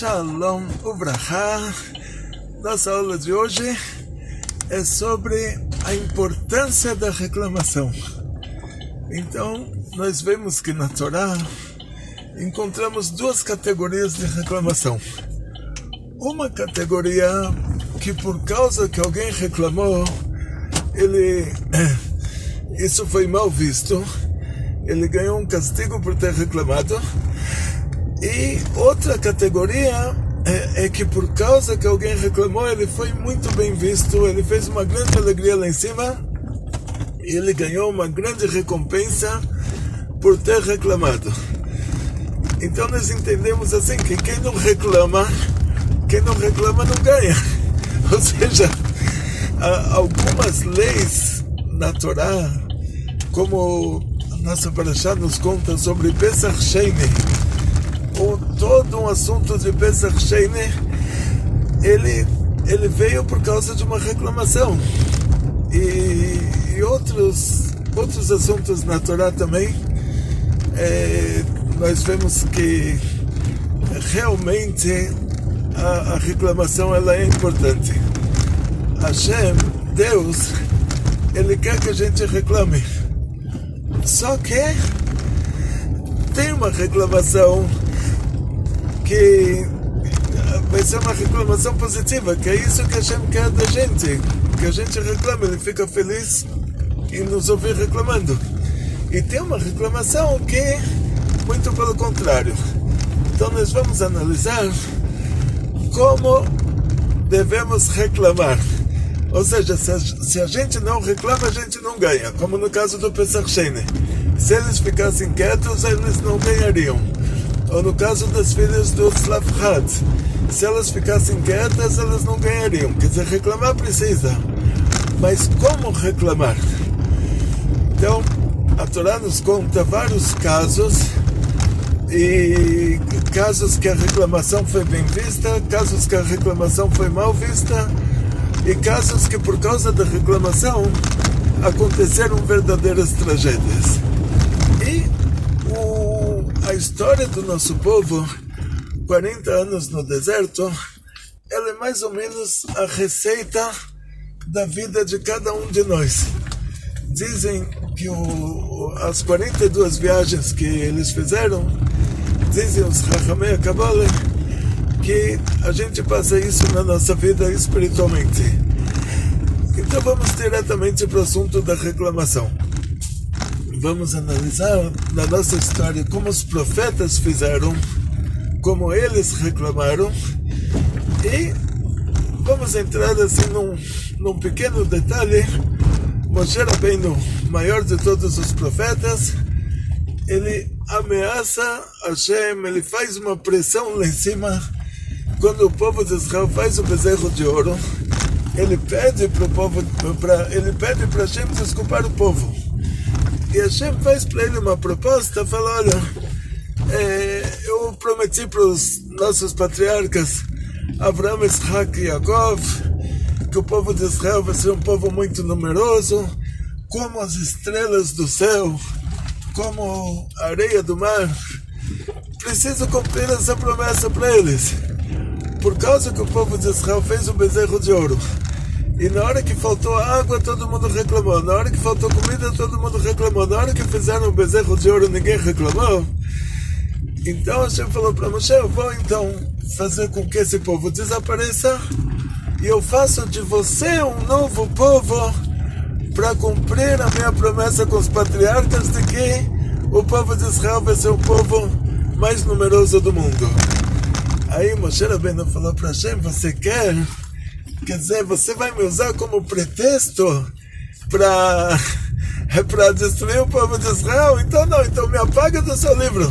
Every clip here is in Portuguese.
Shalom Ubrahá. Nossa aula de hoje é sobre a importância da reclamação. Então, nós vemos que na Torá encontramos duas categorias de reclamação. Uma categoria que por causa que alguém reclamou, isso foi mal visto, ele ganhou um castigo por ter reclamado. E outra categoria é que por causa que alguém reclamou, ele foi muito bem visto, ele fez uma grande alegria lá em cima, e ele ganhou uma grande recompensa por ter reclamado. Então nós entendemos assim, que quem não reclama não ganha. Ou seja, algumas leis na Torá, como a nossa Parashá nos conta sobre Pesach Sheni, ou todo um assunto de Pesach Sheni, ele veio por causa de uma reclamação. E outros assuntos na Torá também, nós vemos que realmente a reclamação ela é importante. Hashem, Deus, ele quer que a gente reclame. Só que tem uma reclamação que vai ser uma reclamação positiva, que é isso que Hashem quer da gente, que a gente reclame, ele fica feliz em nos ouvir reclamando. E tem uma reclamação que muito pelo contrário. Então nós vamos analisar como devemos reclamar. Ou seja, se a gente não reclama, a gente não ganha, como no caso do Pesach Sheni. Se eles ficassem quietos, eles não ganhariam. Ou no caso das filhas do Slavchad, se elas ficassem quietas, elas não ganhariam. Quer dizer, reclamar precisa. Mas como reclamar? Então, a Torá nos conta vários casos, e casos que a reclamação foi bem vista, casos que a reclamação foi mal vista, e casos que por causa da reclamação aconteceram verdadeiras tragédias. E a história do nosso povo, 40 anos no deserto, ela é mais ou menos a receita da vida de cada um de nós. Dizem que as 42 viagens que eles fizeram, dizem os Chachamei Kabbalah, que a gente passa isso na nossa vida espiritualmente. Então vamos diretamente para o assunto da reclamação. Vamos analisar na nossa história como os profetas fizeram, como eles reclamaram, e vamos entrar assim num pequeno detalhe. Moshe Rabbeinu, maior de todos os profetas, ele ameaça Hashem, ele faz uma pressão lá em cima. Quando o povo de Israel faz o bezerro de ouro, ele pede para Hashem desculpar o povo. E Hashem faz para ele uma proposta, fala, olha, eu prometi para os nossos patriarcas, Abraão, Isaac e Jacob, que o povo de Israel vai ser um povo muito numeroso, como as estrelas do céu, como a areia do mar. Preciso cumprir essa promessa para eles. Por causa que o povo de Israel fez o bezerro de ouro, e na hora que faltou água, todo mundo reclamou. Na hora que faltou comida, todo mundo reclamou. Na hora que fizeram o bezerro de ouro, ninguém reclamou. Então Hashem falou para Moshe, eu vou então fazer com que esse povo desapareça, e eu faço de você um novo povo para cumprir a minha promessa com os patriarcas de que o povo de Israel vai ser o povo mais numeroso do mundo. Aí Moshe Rabbeinu falou para Hashem, quer dizer, você vai me usar como pretexto para destruir o povo de Israel? Então não, então me apaga do seu livro.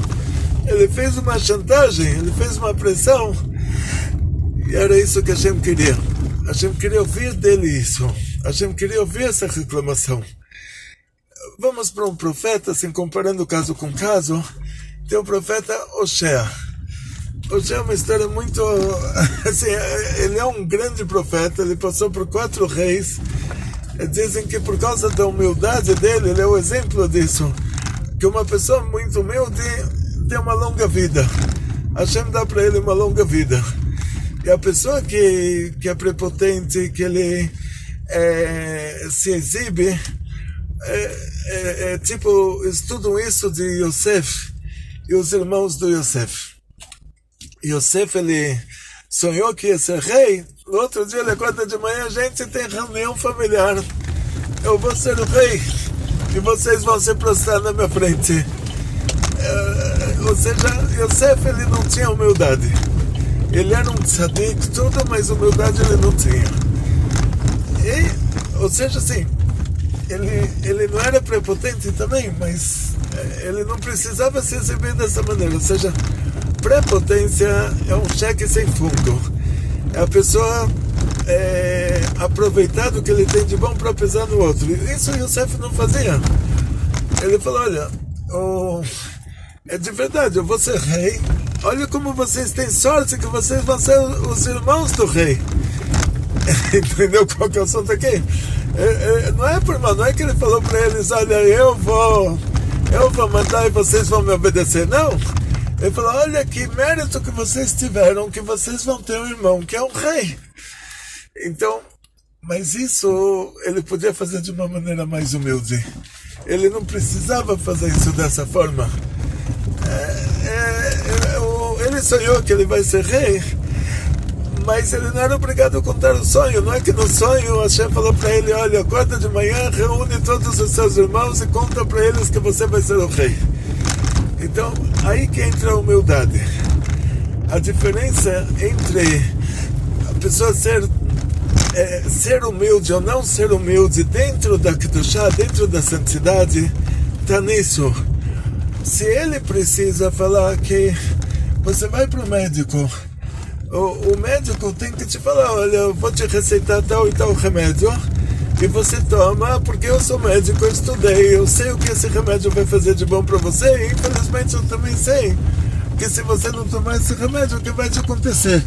Ele fez uma chantagem, ele fez uma pressão, e era isso que Hashem queria. Hashem queria ouvir dele isso. Hashem queria ouvir essa reclamação. Vamos para um profeta, assim, comparando caso com caso. Tem o profeta Oshea. Oshea é uma história muito... assim, ele é um grande profeta, ele passou por 4 reis. Dizem que por causa da humildade dele, ele é o exemplo disso. Que uma pessoa muito humilde tem uma longa vida. Hashem dá para ele uma longa vida. E a pessoa que é prepotente, que ele se exibe, tipo, estudam isso de Yosef e os irmãos do Yosef. Yosef, ele sonhou que ia ser rei. No outro dia ele acorda de manhã, gente, tem reunião familiar. Eu vou ser o rei e vocês vão se prostrar na minha frente. Ou seja, Yosef, ele não tinha humildade. Ele era um tzadik, tudo, mas humildade ele não tinha. Ou seja, assim, ele não era prepotente também, mas ele não precisava se exibir dessa maneira. Ou seja, prepotência é um cheque sem fundo. É a pessoa aproveitar do que ele tem de bom para pisar no outro. Isso Yosef não fazia. Ele falou, olha, é de verdade, eu vou ser rei. Olha como vocês têm sorte que vocês vão ser os irmãos do rei. Entendeu qual que é o assunto aqui? Não é por mal, não é que ele falou para eles, olha, eu vou mandar e vocês vão me obedecer, não. Ele falou, olha que mérito que vocês tiveram, que vocês vão ter um irmão que é um rei. Então, mas isso ele podia fazer de uma maneira mais humilde. Ele não precisava fazer isso dessa forma. Ele sonhou que ele vai ser rei, mas ele não era obrigado a contar o sonho. Não é que no sonho a Hashem falou para ele, olha, acorda de manhã, reúne todos os seus irmãos e conta para eles que você vai ser o rei. Então, aí que entra a humildade. A diferença entre a pessoa ser humilde ou não ser humilde dentro da Kedushá, dentro da santidade, está nisso. Se ele precisa falar que você vai para o médico, o médico tem que te falar, olha, eu vou te receitar tal e tal remédio, e você toma, porque eu sou médico, eu estudei, eu sei o que esse remédio vai fazer de bom para você, e infelizmente eu também sei que se você não tomar esse remédio, o que vai te acontecer?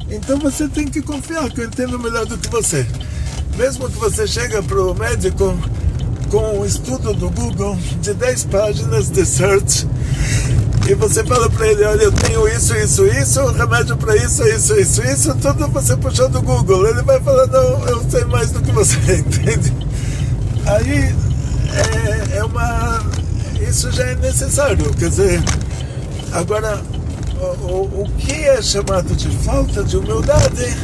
Então você tem que confiar que eu entendo melhor do que você. Mesmo que você chega para o médico com um estudo do Google de 10 páginas de search, e você fala para ele, olha, eu tenho isso, remédio para isso, tudo você puxou do Google. Ele vai falar, não, eu sei mais do que você, entende? Aí, isso já é necessário, quer dizer, agora, o que é chamado de falta de humildade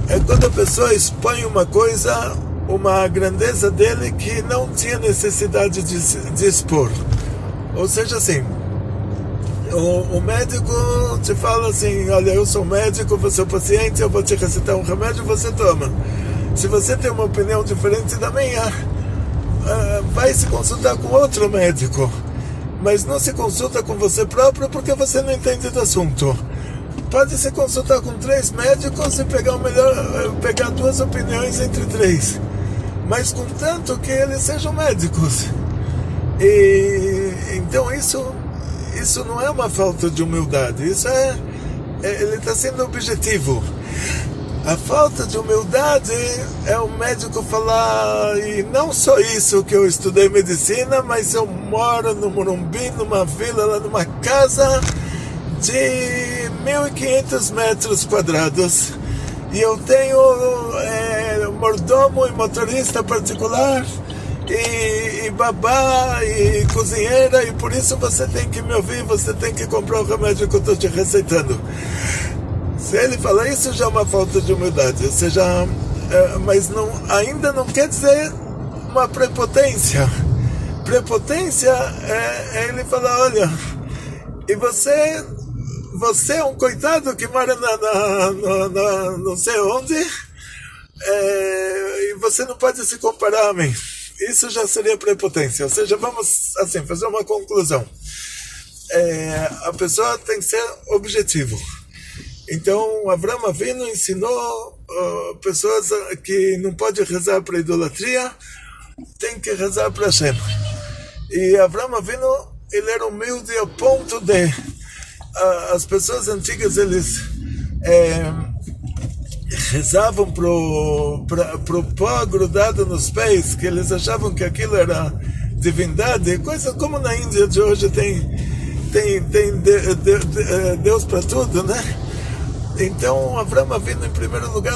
é quando a pessoa expõe uma coisa, uma grandeza dele que não tinha necessidade de expor. Ou seja, assim, o médico te fala assim, olha, eu sou médico, você é o paciente, eu vou te receitar um remédio, você toma. Se você tem uma opinião diferente da minha, vai se consultar com outro médico, mas não se consulta com você próprio porque você não entende do assunto. Pode se consultar com 3 médicos e pegar 2 opiniões entre 3, mas contanto que eles sejam médicos. E então isso não é uma falta de humildade, isso ele está sendo objetivo. A falta de humildade é o médico falar, e não só isso que eu estudei medicina, mas eu moro no Morumbi, numa vila, lá numa casa de 1.500 metros quadrados, e eu tenho mordomo e motorista particular, e babá e cozinheira, e por isso você tem que me ouvir, você tem que comprar o remédio que eu estou te receitando. Se ele fala isso, já é uma falta de humildade, ou seja, mas ainda não quer dizer uma prepotência. Prepotência é ele falar, olha, e você é um coitado que mora não sei onde, e você não pode se comparar a mim. Isso já seria prepotência. Ou seja, vamos assim fazer uma conclusão. A pessoa tem que ser objetivo. Então, Avraham Avinu ensinou pessoas que não podem rezar para idolatria, tem que rezar para Hashem. E Avraham Avinu, ele era humilde ao ponto de as pessoas antigas, eles rezavam pro pó grudado nos pés, que eles achavam que aquilo era divindade, coisa como na Índia de hoje tem Deus para tudo, né? Então Avraham Avinu, em primeiro lugar,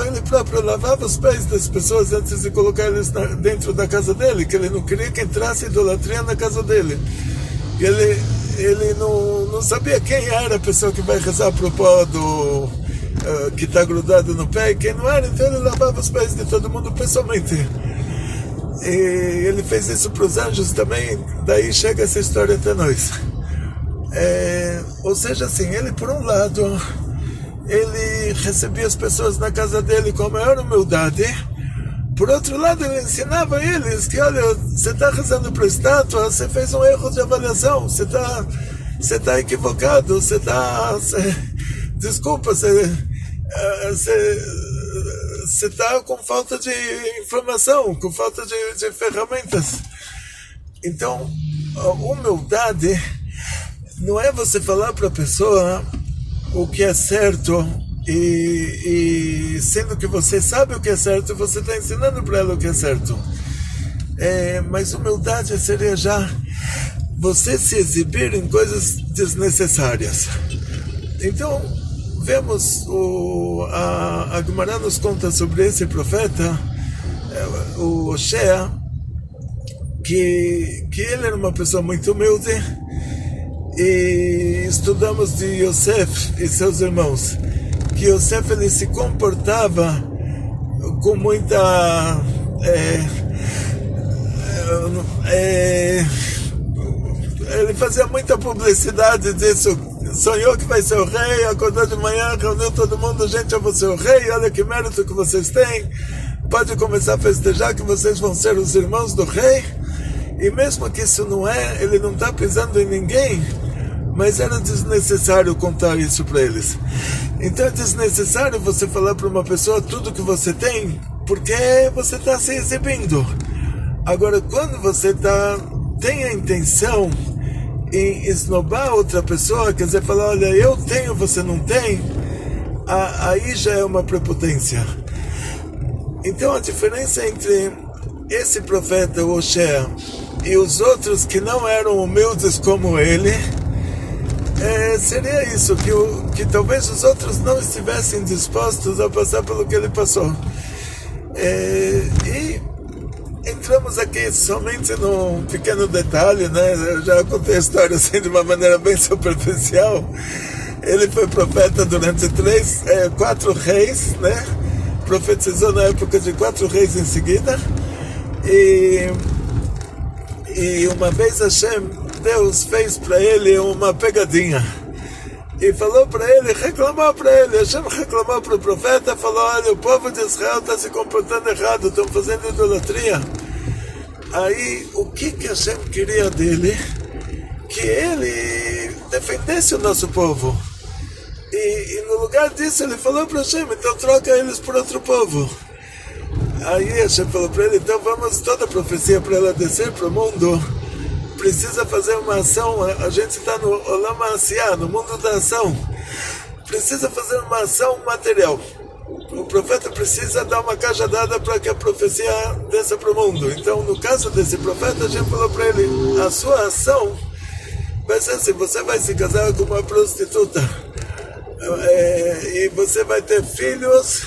ele próprio lavava os pés das pessoas antes de colocar eles dentro da casa dele, que ele não queria que entrasse idolatria na casa dele. E ele não sabia quem era a pessoa que vai rezar pro pó que está grudado no pé e quem não era, então ele lavava os pés de todo mundo pessoalmente. E ele fez isso para os anjos também, daí chega essa história até nós. Ou seja, assim, ele por um lado, ele recebia as pessoas na casa dele com a maior humildade. Por outro lado, ele ensinava eles que, olha, você está rezando para a estátua, você fez um erro de avaliação, você está equivocado, desculpa, você está com falta de informação, com falta de ferramentas. Então, a humildade não é você falar para a pessoa o que é certo e sendo que você sabe o que é certo, você está ensinando para ela o que é certo. Mas humildade seria já você se exibir em coisas desnecessárias. Então, vemos, a Gemara nos conta sobre esse profeta, o Oshea, que ele era uma pessoa muito humilde, e estudamos de Yosef e seus irmãos, que Yosef ele se comportava com muita ele fazia muita publicidade disso. Sonhou que vai ser o rei, acordou de manhã, reuniu todo mundo, gente, eu vou ser o rei, olha que mérito que vocês têm, pode começar a festejar que vocês vão ser os irmãos do rei. E mesmo que isso não ele não está pisando em ninguém, mas era desnecessário contar isso para eles. Então é desnecessário você falar para uma pessoa tudo que você tem, porque você está se exibindo. Agora, quando você tem a intenção em esnobar outra pessoa, quer dizer, falar, olha, eu tenho, você não tem, aí já é uma prepotência. Então a diferença entre esse profeta, o Oshea, e os outros que não eram humildes como ele, seria isso, que talvez os outros não estivessem dispostos a passar pelo que ele passou. E entramos aqui somente num pequeno detalhe, né? Eu já contei a história assim de uma maneira bem superficial. Ele foi profeta durante 4 reis, né? Profetizou na época de 4 reis em seguida. E uma vez Deus fez para ele uma pegadinha. E falou para ele, reclamou para ele. Hashem reclamou para o profeta, falou, olha, o povo de Israel está se comportando errado, estão fazendo idolatria. Aí, o que Hashem queria dele? Que ele defendesse o nosso povo. E no lugar disso, ele falou para Hashem, então troca eles por outro povo. Aí Hashem falou para ele, então vamos, toda a profecia para ela descer para o mundo, precisa fazer uma ação. A gente está no Olam Ha'asiyah, no mundo da ação. Precisa fazer uma ação material. O profeta precisa dar uma cajadada para que a profecia desça para o mundo. Então, no caso desse profeta, a gente falou para ele, a sua ação vai ser assim, você vai se casar com uma prostituta, e você vai ter filhos,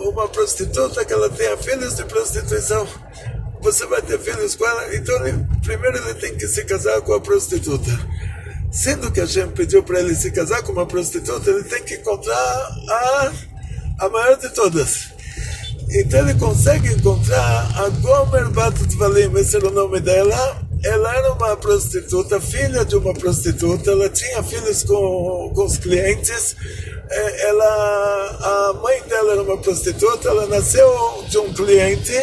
uma prostituta que ela tenha filhos de prostituição, você vai ter filhos com ela. Então primeiro ele tem que se casar com a prostituta, sendo que a gente pediu para ele se casar com uma prostituta, ele tem que encontrar a maior de todas. Então ele consegue encontrar a Gomer Bat Dvalim, esse era o nome dela. Ela era uma prostituta, filha de uma prostituta, ela tinha filhos com os clientes. A mãe dela era uma prostituta, ela nasceu de um cliente,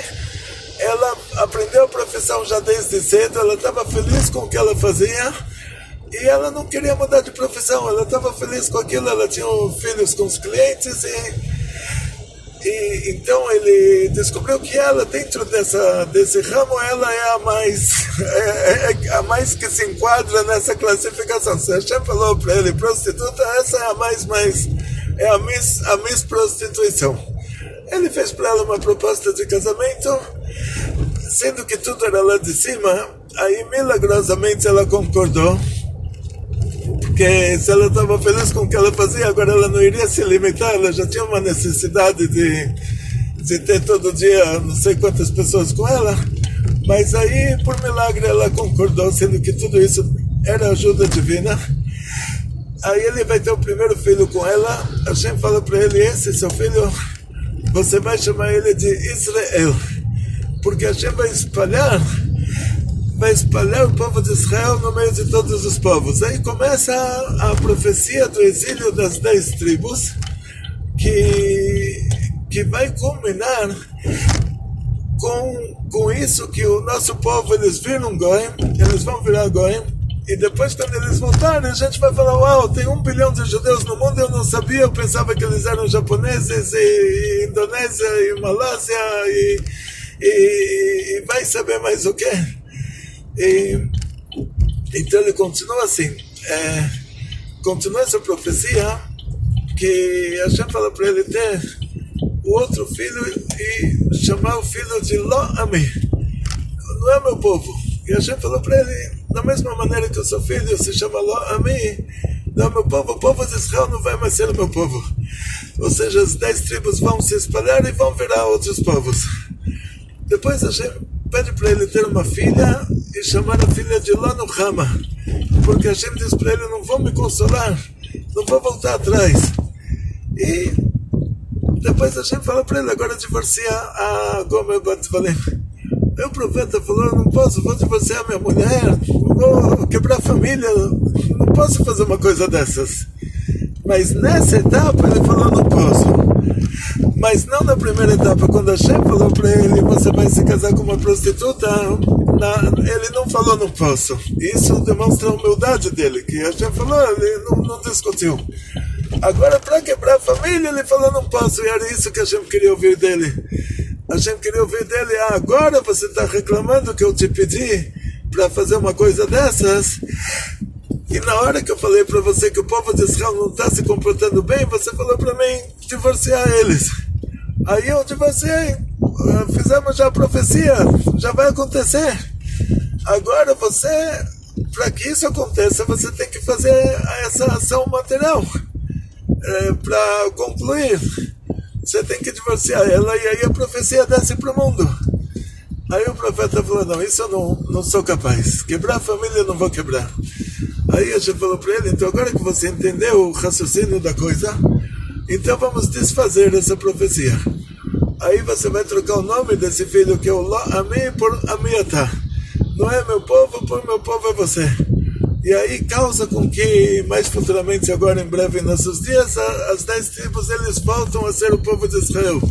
ela aprendeu a profissão já desde cedo, ela estava feliz com o que ela fazia e ela não queria mudar de profissão, ela estava feliz com aquilo, ela tinha filhos com os clientes e então ele descobriu que ela, dentro desse ramo, ela é a mais que se enquadra nessa classificação. Se a gente falou para ele prostituta, essa é a mais é a Miss Prostituição. Ele fez para ela uma proposta de casamento, sendo que tudo era lá de cima. Aí, milagrosamente, ela concordou, porque se ela estava feliz com o que ela fazia, agora ela não iria se limitar, ela já tinha uma necessidade de ter todo dia não sei quantas pessoas com ela, mas aí, por milagre, ela concordou, sendo que tudo isso era ajuda divina. Aí ele vai ter o primeiro filho com ela, Hashem fala para ele, esse seu filho, você vai chamar ele de Israel, porque Hashem vai espalhar o povo de Israel no meio de todos os povos. Aí começa a profecia do exílio das 10 tribos, que vai culminar com isso que o nosso povo, eles viram Goim, eles vão virar Goim, e depois quando eles voltarem, a gente vai falar, uau, tem 1 bilhão de judeus no mundo, eu não sabia, eu pensava que eles eram japoneses, e Indonésia, e Malásia, e vai saber mais o quê. Então ele continua assim, continua essa profecia, que Hashem fala para ele ter o outro filho e chamar o filho de Lo Ami, não é meu povo. E Hashem falou para ele, da mesma maneira que o seu filho se chama Lo Ami, não é meu povo, o povo de Israel não vai mais ser o meu povo. Ou seja, as 10 tribos vão se espalhar e vão virar outros povos. Depois Hashem pede para ele ter uma filha e chamar a filha de Lo Nuhama, porque Hashem diz para ele, não vou me consolar, não vou voltar atrás. E depois Hashem fala para ele, agora divorcia a Gomer Bat Valim. Aí o profeta falou, eu não posso, vou divorciar minha mulher, vou quebrar a família, não posso fazer uma coisa dessas. Mas nessa etapa ele falou, não posso. Mas não na primeira etapa, quando Hashem falou para ele, você vai se casar com uma prostituta, ele não falou, não posso. Isso demonstra a humildade dele, que Hashem falou, ele não discutiu. Agora, para quebrar a família, ele falou, não posso, e era isso que Hashem queria ouvir dele. Hashem queria ouvir dele, agora você está reclamando que eu te pedi para fazer uma coisa dessas, e na hora que eu falei para você que o povo de Israel não está se comportando bem, você falou para mim divorciar eles. Aí eu divorciei, fizemos já a profecia, já vai acontecer. Agora você, para que isso aconteça, você tem que fazer essa ação material, para concluir. Você tem que divorciar ela e aí a profecia desce para o mundo. Aí o profeta falou, não, isso eu não sou capaz. Quebrar a família eu não vou quebrar. Aí a gente falou para ele, então agora que você entendeu o raciocínio da coisa, então vamos desfazer essa profecia. Aí você vai trocar o nome desse filho que é o Lo Ami por Amiatá. Não é meu povo, por meu povo é você. E aí causa com que, mais futuramente, agora em breve, em nossos dias, as 10 tribos, eles voltam a ser o povo de Israel.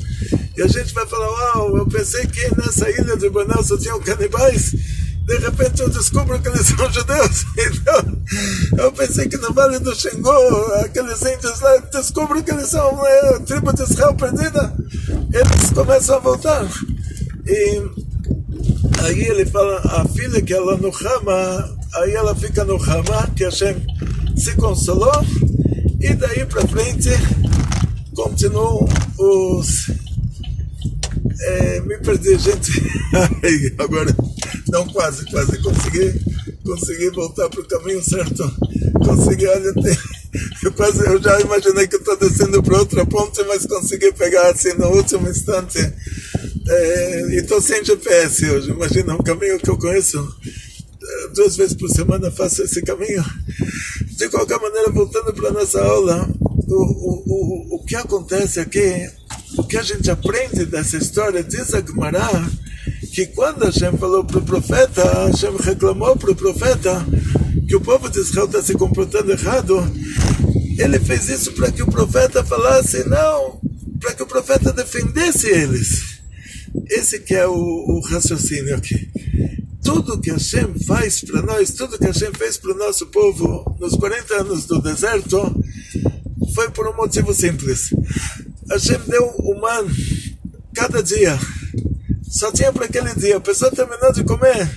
E a gente vai falar, uau, eu pensei que nessa ilha de Banal só tinham canibais, de repente eu descubro que eles são judeus. Então, eu pensei que no Vale do Xingu, aqueles índios lá, descubro que eles são a tribo de Israel perdida. Eles começam a voltar. E aí ele fala, a filha que ela no Hama, aí ela fica no Hama, que Hashem se consolou, e daí para frente continuam os... me perdi, gente. Agora, não, quase consegui voltar para o caminho certo. Consegui, olha, eu já imaginei que estou descendo para outra ponte, mas consegui pegar assim no último instante. E estou sem GPS hoje. Imagina, um caminho que eu conheço 2 vezes por semana, faço esse caminho. De qualquer maneira, voltando para a nossa aula, o que acontece aqui, o que a gente aprende dessa história, diz a Gemara, que quando Hashem falou para o profeta, Hashem reclamou para o profeta que o povo de Israel está se comportando errado, ele fez isso para que o profeta falasse, não, para que o profeta defendesse eles. Esse que é o raciocínio aqui. Tudo que Hashem faz para nós, tudo que Hashem fez para o nosso povo nos 40 anos do deserto, foi por um motivo simples. Hashem deu o man cada dia, só tinha para aquele dia. A pessoa terminou de comer,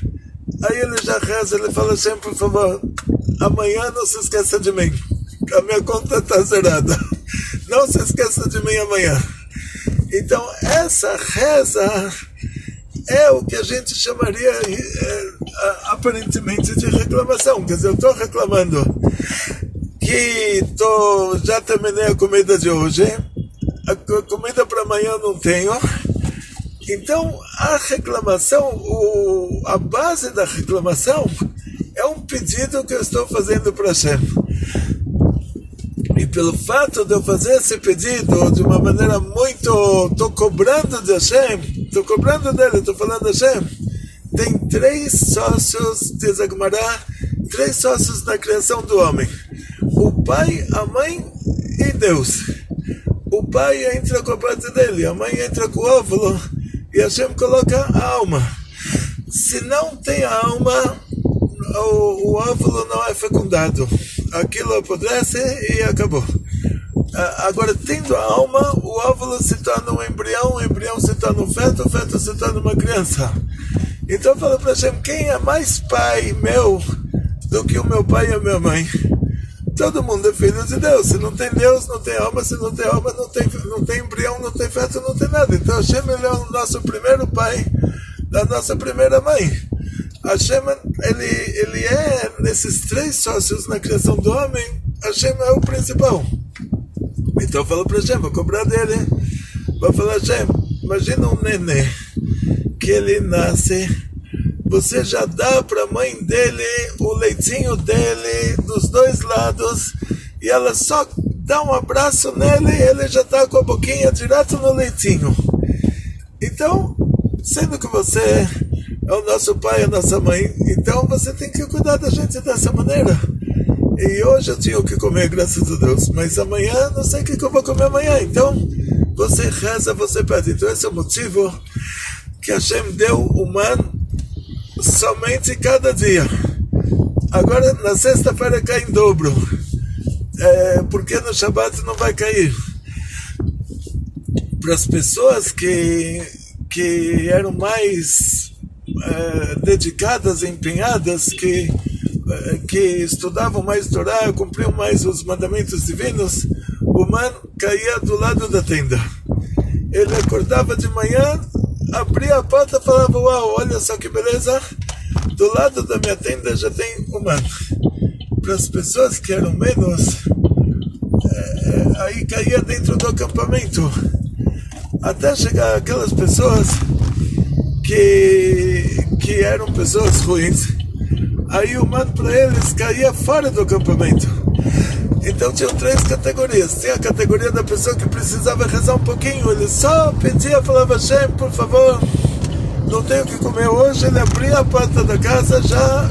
aí ele já reza, ele fala, Hashem, por favor, amanhã não se esqueça de mim, a minha conta está zerada, não se esqueça de mim amanhã. Então essa reza é o que a gente chamaria aparentemente de reclamação. Quer dizer, eu estou reclamando que já terminei a comida de hoje, a comida para amanhã eu não tenho. Então, a reclamação, a base da reclamação é um pedido que eu estou fazendo para Hashem. E pelo fato de eu fazer esse pedido de uma maneira muito... Estou cobrando de Hashem, estou cobrando dele, estou falando de Hashem. Tem 3 sócios, diz a Gemara, 3 sócios na criação do homem. O pai, a mãe e Deus. O pai entra com a parte dele, a mãe entra com o óvulo e Hashem coloca a alma. Se não tem a alma, o óvulo não é fecundado. Aquilo apodrece e acabou. Agora, tendo a alma, o óvulo se torna um embrião, o embrião se torna um feto, o feto se torna uma criança. Então eu falo para Hashem, quem é mais pai meu do que o meu pai e a minha mãe? Todo mundo é filho de Deus. Se não tem Deus, não tem alma. Se não tem alma, não tem embrião, não tem feto, não tem nada. Então Hashem ele é o nosso primeiro pai, da nossa primeira mãe. Hashem, ele é, nesses 3 sócios na criação do homem, Hashem é o principal. Então eu falo para Hashem, vou cobrar dele. Vou falar, Hashem, imagina um nenê que ele nasce, você já dá para a mãe dele o leitinho dele dos 2 lados e ela só dá um abraço nele e ele já está com a boquinha direto no leitinho. Então, sendo que você é o nosso pai, a nossa mãe, então você tem que cuidar da gente dessa maneira. E hoje eu tinha o que comer, graças a Deus, mas amanhã não sei o que eu vou comer amanhã. Então, você reza, você pede. Então esse é o motivo que Hashem deu o man somente cada dia. Agora na sexta-feira cai em dobro, porque no Shabbat não vai cair. Para as pessoas que eram mais dedicadas, empenhadas, que estudavam mais Torá, cumpriam mais os mandamentos divinos, o man caía do lado da tenda. Ele acordava de manhã, abria a porta e falava, uau, olha só que beleza, do lado da minha tenda já tem o man. Para as pessoas que eram menos, aí caía dentro do acampamento, até chegar aquelas pessoas que eram pessoas ruins. Aí o man para eles caía fora do acampamento. Então tinham 3 categorias. Tinha a categoria da pessoa que precisava rezar um pouquinho. Ele só pedia, falava, Hashem, por favor, não tenho o que comer hoje. Ele abria a porta da casa,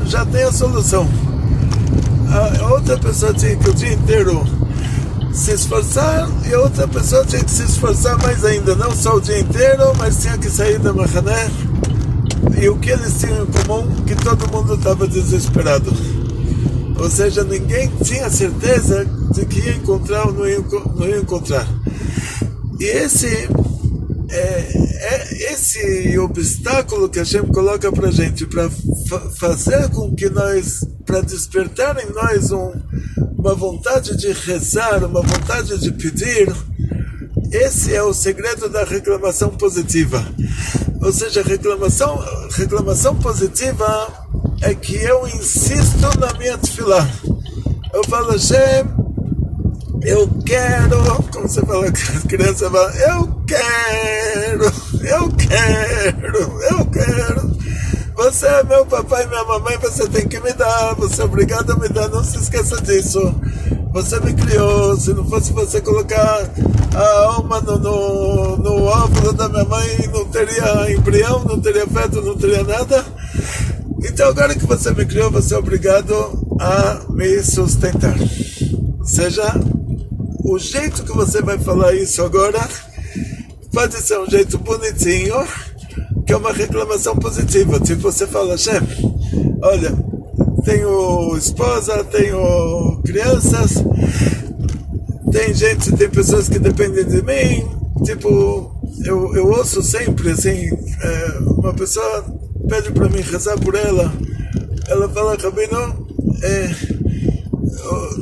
já tem a solução. A outra pessoa tinha que o dia inteiro se esforçar, e a outra pessoa tinha que se esforçar mais ainda. Não só o dia inteiro, mas tinha que sair da Mahané. E o que eles tinham em comum? Que todo mundo estava desesperado. Ou seja, ninguém tinha certeza de que ia encontrar ou não ia encontrar. E esse obstáculo que Hashem coloca para a gente, para fazer com que nós, para despertar em nós uma vontade de rezar, uma vontade de pedir, esse é o segredo da reclamação positiva. Ou seja, reclamação positiva é que eu insisto na minha tefilá. Eu falo, Hashem, eu quero, como você fala, a criança fala, eu quero. Você é meu papai e minha mamãe, você tem que me dar, você é obrigado a me dar, não se esqueça disso. Você me criou, se não fosse você colocar a alma no óvulo da minha mãe, não teria embrião, não teria feto, não teria nada. Então agora que você me criou, você é obrigado a me sustentar. Ou seja, o jeito que você vai falar isso agora pode ser um jeito bonitinho, que é uma reclamação positiva. Tipo, você fala, Hashem, olha, tenho esposa, tenho crianças, tem pessoas que dependem de mim. Tipo, eu ouço sempre assim, uma pessoa pede para mim rezar por ela, ela fala, Rabino,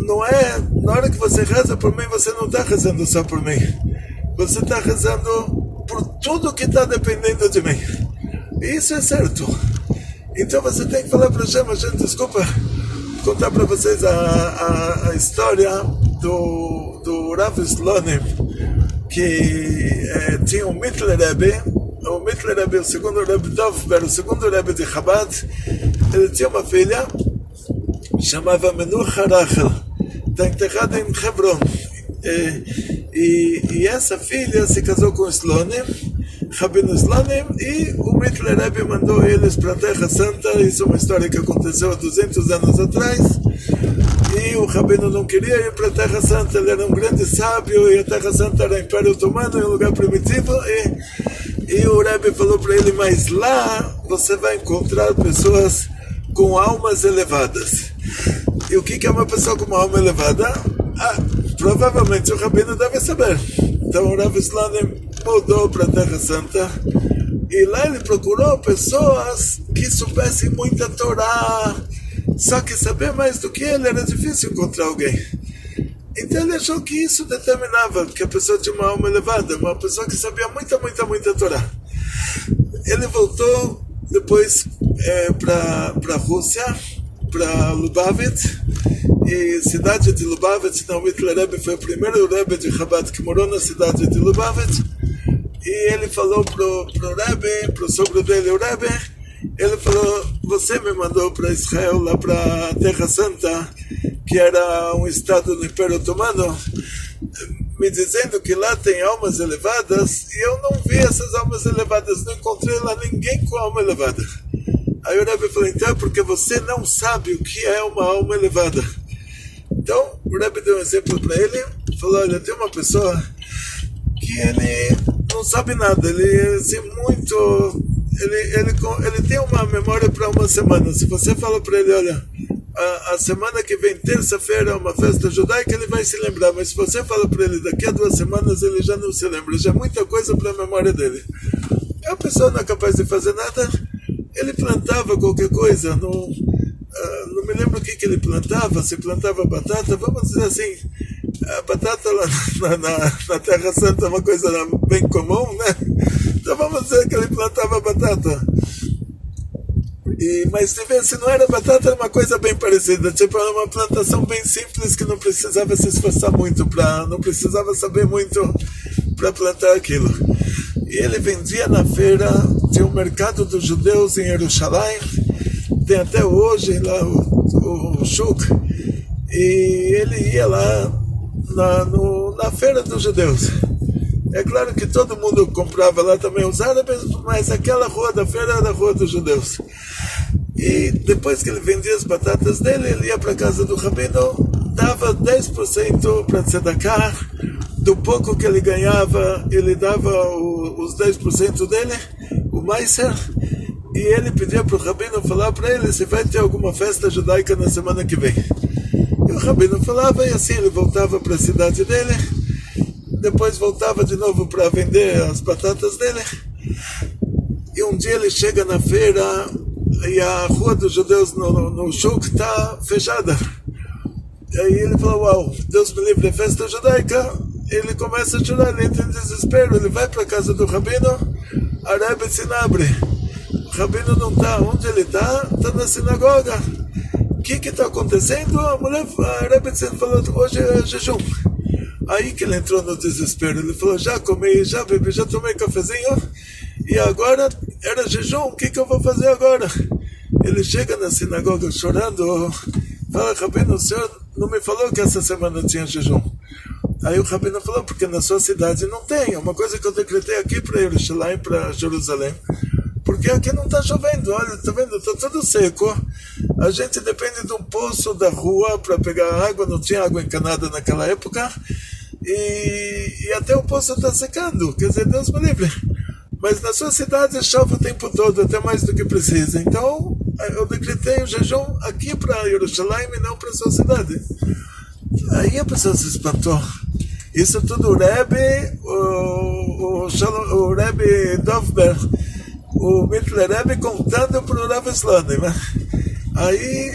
não é, na hora que você reza por mim, você não está rezando só por mim, você está rezando por tudo que está dependendo de mim. E isso é certo. Então você tem que falar para Hashem, desculpa contar para vocês a história do Rav Slonim, que tinha um Mittler Rebbe, o segundo Rebbe Dovber, o segundo Rebbe de Chabad. Ele tinha uma filha, chamava Menucha Rachel, está enterrada em Hebron. E essa filha se casou com Slonim, Rabino Slonim, e o Mittler Rebbe mandou eles para a Terra Santa. Isso é uma história que aconteceu há 200 anos atrás. E o Rabino não queria ir para a Terra Santa, ele era um grande sábio, e a Terra Santa era Império Otomano, um lugar primitivo, e o Rebbe falou para ele, mas lá você vai encontrar pessoas com almas elevadas. E o que é uma pessoa com uma alma elevada? Provavelmente o Rabino deve saber. Então o Rav Slonim mudou para a Terra Santa, e lá ele procurou pessoas que soubessem muita Torá. Só que saber mais do que ele era difícil encontrar alguém. Então ele achou que isso determinava que a pessoa tinha uma alma elevada, uma pessoa que sabia muita Torá. Ele voltou depois para a Rússia, para Lubavitch, e cidade de Lubavitch. Então o Mittler Rebbe foi o primeiro Rebbe de Chabad que morou na cidade de Lubavitch, e ele falou pro Rebbe, pro sogro dele, o Rebbe, ele falou, você me mandou para Israel, lá para a Terra Santa, que era um estado do Império Otomano, me dizendo que lá tem almas elevadas, e eu não vi essas almas elevadas, não encontrei lá ninguém com alma elevada. Aí o Rebbe falou, então é porque você não sabe o que é uma alma elevada. Então o Rebbe deu um exemplo para ele, falou, olha, tem uma pessoa que ele não sabe nada, ele assim, ele tem uma memória para uma semana. Se você fala para ele, olha, a semana que vem, terça-feira, é uma festa judaica, ele vai se lembrar. Mas se você fala para ele, daqui a 2 semanas, ele já não se lembra. Já é muita coisa para a memória dele. A pessoa não é capaz de fazer nada. Ele plantava qualquer coisa. Não me lembro o que ele plantava. Se plantava batata, vamos dizer assim, a batata lá na Terra Santa é uma coisa bem comum, né? Então vamos dizer que ele plantava batata. Mas se não era batata, era uma coisa bem parecida. Tipo, era uma plantação bem simples que não precisava se esforçar muito, não precisava saber muito para plantar aquilo. E ele vendia na feira, tinha um mercado dos judeus em Jerusalém, tem até hoje lá o Shuk, e ele ia lá na feira dos judeus. É claro que todo mundo comprava lá também, os árabes, mas aquela rua da feira era a rua dos judeus. E depois que ele vendia as batatas dele, ele ia para a casa do Rabino, dava 10% para tzedakah, do pouco que ele ganhava, ele dava os 10% dele, o meiser, e ele pedia para o Rabino falar para ele se vai ter alguma festa judaica na semana que vem. E o Rabino falava, e assim ele voltava para a cidade dele, depois voltava de novo para vender as batatas dele, e um dia ele chega na feira, e a rua dos judeus no Shuk está fechada. E aí ele falou, uau, Deus me livre, é festa judaica. Ele começa a chorar, ele entra em desespero, ele vai para a casa do Rabino, a Rebbe se abre. O Rabino não está, onde ele está? Está na sinagoga. O que está acontecendo? A Rebbe falou, hoje é jejum. Aí que ele entrou no desespero, ele falou, já comi, já bebi, já tomei cafezinho, e agora era jejum, o que eu vou fazer agora? Ele chega na sinagoga chorando, fala, Rabino, o senhor não me falou que essa semana tinha jejum. Aí o Rabino falou, porque na sua cidade não tem, é uma coisa que eu decretei aqui para Jerusalém, para Jerusalém, porque aqui não está chovendo, olha, está vendo, está tudo seco, a gente depende de um poço da rua para pegar água, não tinha água encanada naquela época, e até o poço está secando, quer dizer, Deus me livre. Mas na sua cidade chove o tempo todo, até mais do que precisa. Então, eu decretei o jejum aqui para Jerusalém e não para a sua cidade. Aí a pessoa se espantou. Isso tudo o Rebbe, o Rebbe Dovber, o Mittler Rebbe contando para o Rav Slonim. Aí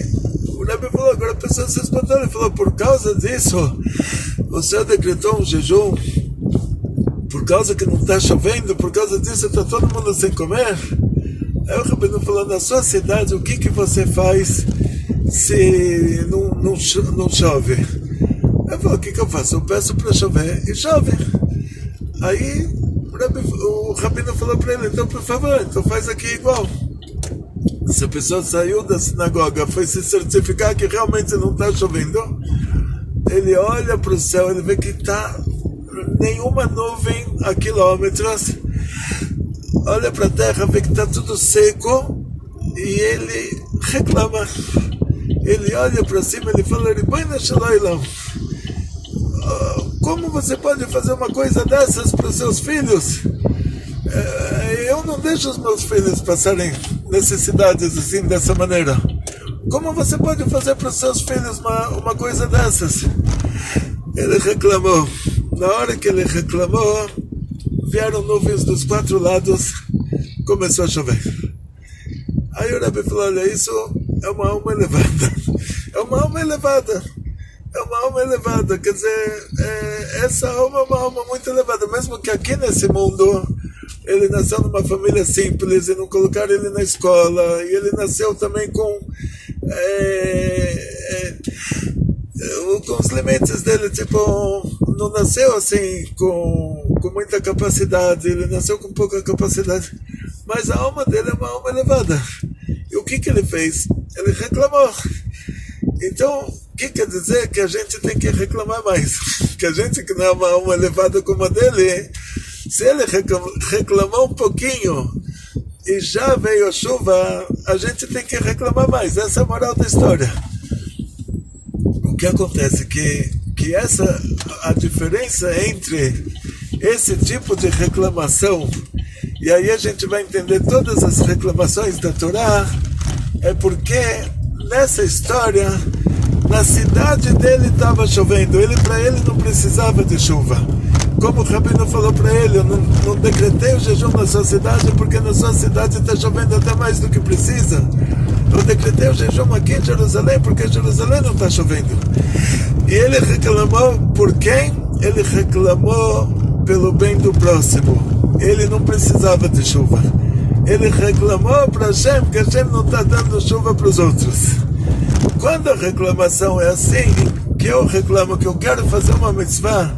o Rebbe falou, agora a pessoa se espantou. Ele falou, por causa disso, o senhor decretou um jejum, por causa que não está chovendo, por causa disso está todo mundo sem comer. Aí o Rabino falou, na sua cidade, o que você faz se não chove? Eu falei, o que eu faço? Eu peço para chover e chove. Aí o Rabino falou para ele, então por favor, então faz aqui igual. Se a pessoa saiu da sinagoga, foi se certificar que realmente não está chovendo, ele olha para o céu, ele vê que está nenhuma nuvem a quilômetros, olha para a terra, vê que está tudo seco, e ele reclama. Ele olha para cima, ele fala, como você pode fazer uma coisa dessas para os seus filhos? Eu não deixo os meus filhos passarem necessidades assim, dessa maneira. Como você pode fazer para os seus filhos uma coisa dessas? Ele reclamou. Na hora que ele reclamou, vieram nuvens dos 4 lados, começou a chover. Aí o Rebbe falou, olha, isso é uma alma elevada. É uma alma elevada. É uma alma elevada. Quer dizer, essa alma é uma alma muito elevada. Mesmo que aqui nesse mundo ele nasceu numa família simples e não colocaram ele na escola, e ele nasceu também com os limites dele, tipo, não nasceu assim com muita capacidade, ele nasceu com pouca capacidade, mas a alma dele é uma alma elevada. E o que ele fez? Ele reclamou. Então, o que quer dizer? Que a gente tem que reclamar mais. Que a gente que não é uma alma elevada como a dele, se ele reclamou um pouquinho e já veio a chuva, a gente tem que reclamar mais. Essa é a moral da história. O que acontece que essa a diferença entre esse tipo de reclamação, e aí a gente vai entender todas as reclamações da Torá, é porque nessa história, na cidade dele estava chovendo, para ele não precisava de chuva. Como o Rabino falou para ele, eu não decretei o jejum na sua cidade, porque na sua cidade está chovendo até mais do que precisa. Eu decretei o jejum aqui em Jerusalém, porque Jerusalém não está chovendo. E ele reclamou por quem? Ele reclamou pelo bem do próximo. Ele não precisava de chuva. Ele reclamou para Hashem que Hashem não está dando chuva para os outros. Quando a reclamação é assim, que eu reclamo que eu quero fazer uma mitzvah,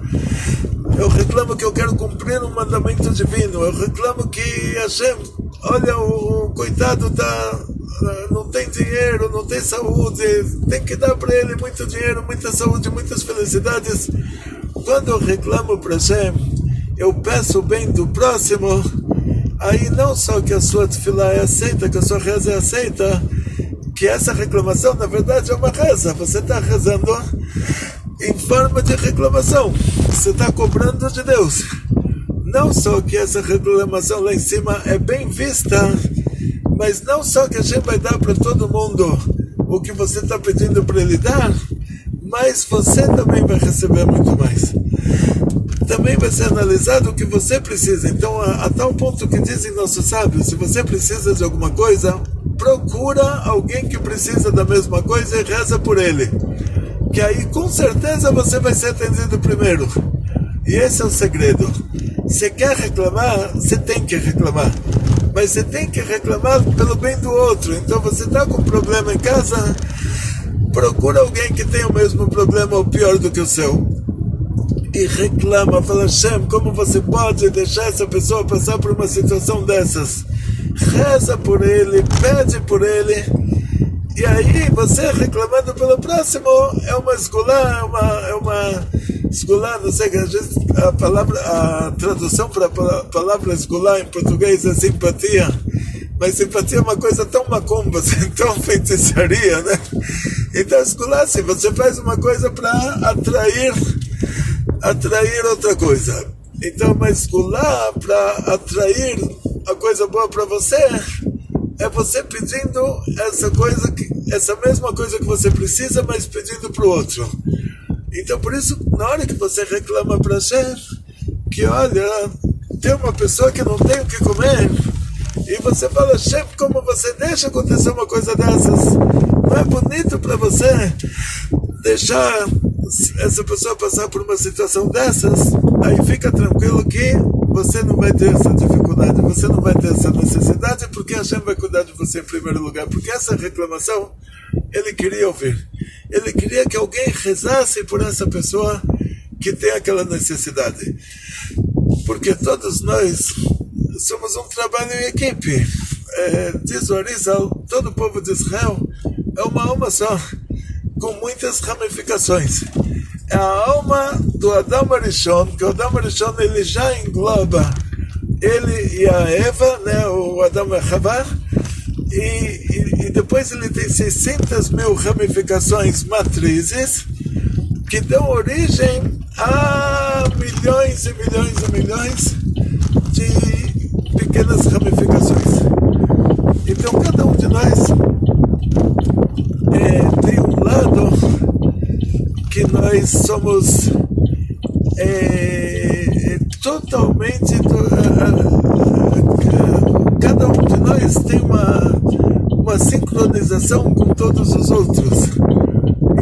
eu reclamo que eu quero cumprir um mandamento divino, eu reclamo que Hashem, olha, o coitado não tem dinheiro, não tem saúde, tem que dar para ele muito dinheiro, muita saúde, muitas felicidades. Quando eu reclamo para Hashem, eu peço o bem do próximo, aí não só que a sua tefilá é aceita, que a sua reza é aceita, que essa reclamação na verdade é uma reza, você está rezando em forma de reclamação, você está cobrando de Deus. Não só que essa reclamação lá em cima é bem vista, mas não só que a gente vai dar para todo mundo o que você está pedindo para ele dar, mas você também vai receber muito mais. Também vai ser analisado o que você precisa. Então, a tal ponto que dizem nossos sábios, se você precisa de alguma coisa, procura alguém que precisa da mesma coisa e reza por ele. Que aí, com certeza, você vai ser atendido primeiro. E esse é o segredo. Você quer reclamar, você tem que reclamar. Mas você tem que reclamar pelo bem do outro. Então, você está com um problema em casa, procura alguém que tem o mesmo problema ou pior do que o seu. E reclama, fala, Hashem, como você pode deixar essa pessoa passar por uma situação dessas? Reza por ele, pede por ele, e aí você reclamando pelo próximo é uma esgulá, é uma esgulá, não sei, a tradução para a palavra esgulá em português é simpatia, mas simpatia é uma coisa tão macumba, tão feitiçaria, né? Então esgulá, assim, você faz uma coisa para atrair outra coisa. Então, mas lá para atrair a coisa boa para você, é você pedindo essa mesma coisa que você precisa, mas pedindo para o outro. Então, por isso, na hora que você reclama para Hashem, que olha, tem uma pessoa que não tem o que comer, e você fala, Hashem, como você deixa acontecer uma coisa dessas? Não é bonito para você deixar essa pessoa passar por uma situação dessas? Aí fica tranquilo que você não vai ter essa dificuldade, você não vai ter essa necessidade. verdade, porque Hashem vai cuidar de você em primeiro lugar. Porque essa reclamação, ele queria ouvir. Ele queria que alguém rezasse por essa pessoa que tem aquela necessidade. Porque todos nós somos um trabalho em equipe. Diz o Arizal, todo o povo de Israel é uma alma só, com muitas ramificações. É a alma do Adam Arishon, que o Adam Arishon ele já engloba ele e a Eva, né, o Adam e a Havá, e depois ele tem 600 mil ramificações matrizes que dão origem a milhões e milhões e milhões de pequenas ramificações. Então cada um de nós tem um lado que nós somos totalmente cada um de nós tem uma sincronização com todos os outros.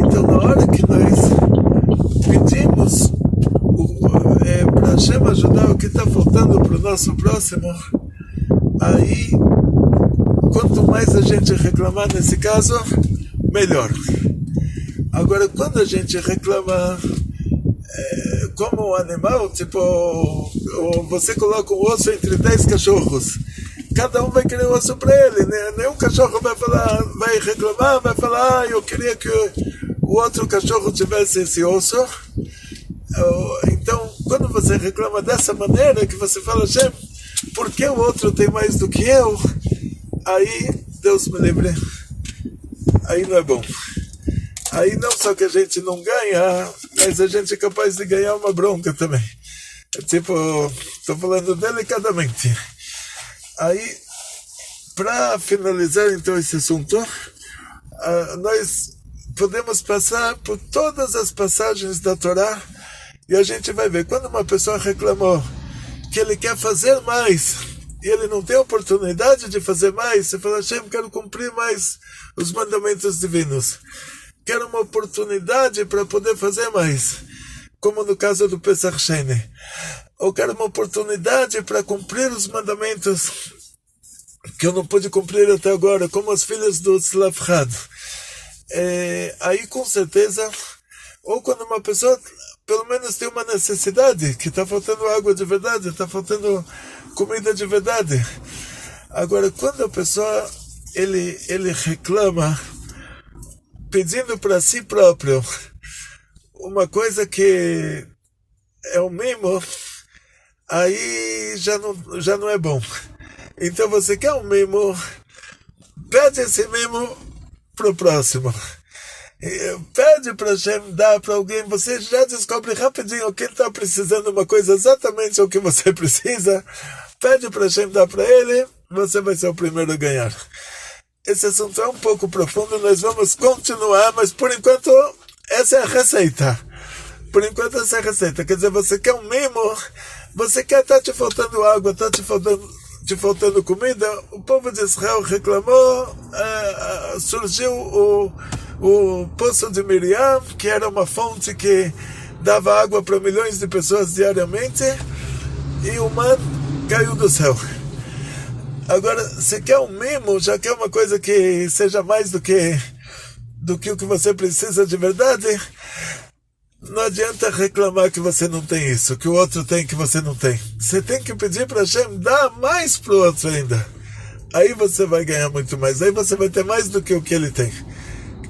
Então na hora que nós pedimos para Hashem ajudar o que está faltando para o nosso próximo, aí quanto mais a gente reclamar nesse caso, melhor. Agora, quando a gente reclama como um animal, tipo, você coloca um osso entre 10 cachorros, cada um vai querer um osso para ele, né? Nenhum cachorro vai reclamar, vai falar, eu queria que o outro cachorro tivesse esse osso. Então, quando você reclama dessa maneira, que você fala, Hashem, por que o outro tem mais do que eu? Aí, Deus me livre, aí não é bom. Aí não só que a gente não ganha, mas a gente é capaz de ganhar uma bronca também. Estou falando delicadamente. Aí, para finalizar então esse assunto, nós podemos passar por todas as passagens da Torá e a gente vai ver, quando uma pessoa reclamou que ele quer fazer mais e ele não tem oportunidade de fazer mais, você fala, Hashem, quero cumprir mais os mandamentos divinos. Quero uma oportunidade para poder fazer mais, como no caso do Pesach Sheni. Ou quero uma oportunidade para cumprir os mandamentos que eu não pude cumprir até agora, como as filhas do Tzlafchad. Aí com certeza, ou quando uma pessoa pelo menos tem uma necessidade, que está faltando água de verdade, está faltando comida de verdade. Agora, quando a pessoa ele reclama pedindo para si próprio uma coisa que é um mimo, aí já não é bom. Então você quer um mimo, pede esse mimo para o próximo. Pede para Hashem dar para alguém, você já descobre rapidinho que ele está precisando de uma coisa exatamente o que você precisa. Pede para Hashem dar para ele, você vai ser o primeiro a ganhar. Esse assunto é um pouco profundo, nós vamos continuar, mas por enquanto essa é a receita. Por enquanto essa é a receita. Quer dizer, você quer um mimo, você quer, está te faltando água, está te faltando comida. O povo de Israel reclamou, surgiu o poço de Miriam, que era uma fonte que dava água para milhões de pessoas diariamente, e o man caiu do céu. Agora, você quer um mimo, já quer uma coisa que seja mais do que o que você precisa de verdade, não adianta reclamar que você não tem isso, que o outro tem que você não tem. Você tem que pedir para Hashem dar mais para o outro ainda. Aí você vai ganhar muito mais, aí você vai ter mais do que o que ele tem.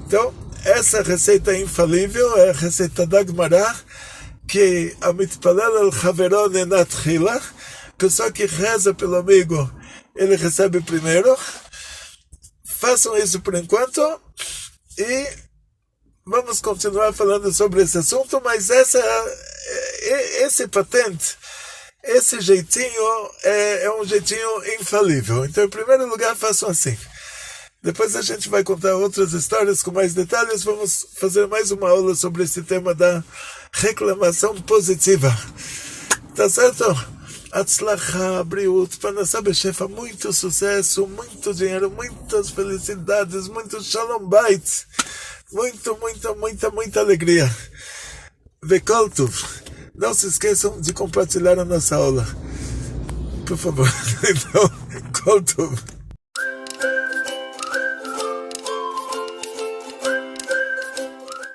Então, essa receita é infalível, é a receita da Gemara, que a mitpalel al chaveron enat chila, pessoa que reza pelo amigo, ele recebe primeiro. Façam isso por enquanto e vamos continuar falando sobre esse assunto, mas esse patente, esse jeitinho é um jeitinho infalível. Então, em primeiro lugar, façam assim. Depois a gente vai contar outras histórias com mais detalhes. Vamos fazer mais uma aula sobre esse tema da reclamação positiva. Tá certo? Atzlacha, Briut, Parnassá Beshefa, muito sucesso, muito dinheiro, muitas felicidades, muito Shalom Bait, muita alegria. Vekol Tuv. Não se esqueçam de compartilhar a nossa aula. Por favor. Então, Kol Tuv.